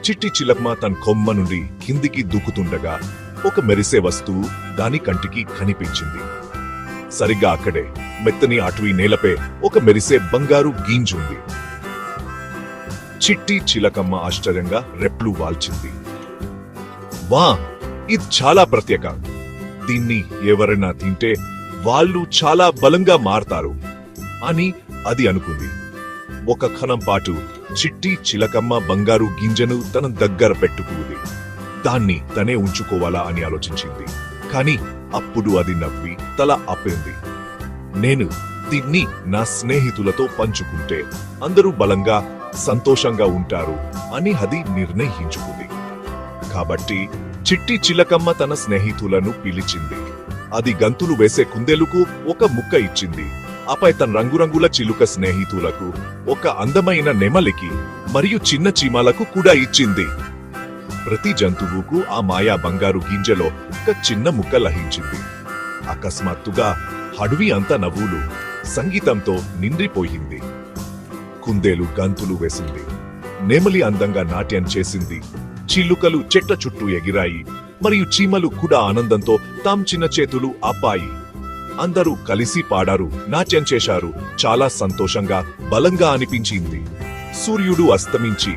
చిట్టి చిలకమ్మ తన కొమ్మ నుండి కిందికి దూకుతుండగా ఒక మెరిసే వస్తువు దాని కంటికి కనిపించింది. సరిగ్గా అక్కడే మెత్తని అటవీ నేలపై ఒక మెరిసే బంగారు గింజుంది. చిట్టి చిలకమ్మ ఆశ్చర్యంగా రెప్లు వాల్చింది. వా, ఇది చాలా ప్రత్యేక. దీన్ని ఎవరైనా తింటే వాళ్ళు చాలా బలంగా మారతారు అని అది అనుకుంది. ఒక క్షణం పాటు చిట్టి చిలకమ్మ బంగారు గింజను తన దగ్గర పెట్టుకుంది. దాన్ని తనే ఉంచుకోవాలా అని ఆలోచించింది. కాని అప్పుడు అది నవ్వి తల ఆపింది. నేను దీన్ని నా స్నేహితులతో పంచుకుంటే అందరూ బలంగా సంతోషంగా ఉంటారు అని అది నిర్ణయించుకుంది. కాబట్టి చిట్టి చిలకమ్మ తన స్నేహితులను పిలిచింది. అది గంతులు వేసే కుందేలుకు ఒక ముక్క ఇచ్చింది. ఆపై తన రంగురంగుల చిలుక స్నేహితులకు, ఒక అందమైన నెమలికి మరియు చిన్న చీమలకు కూడా ఇచ్చింది. ప్రతి జంతువుకు ఆ మాయా బంగారు గింజలో ఒక చిన్న ముక్క లభించింది. అకస్మాత్తుగా అడవి అంతా నవ్వులు, సంగీతంతో నిండిపోయింది. కుందేలు గంతులు వేసింది, నెమలి అందంగా నాట్యం చేసింది, చిలుకలు చెట్ల చుట్టూ ఎగిరాయి, మరియు చీమలు కూడా ఆనందంతో తాం చిన్న చేతులు ఆపాయి. అందరూ కలిసి పాడారు, నాట్యం చేశారు. చాలా సంతోషంగా, బలంగా అనిపించింది. సూర్యుడు అస్తమించి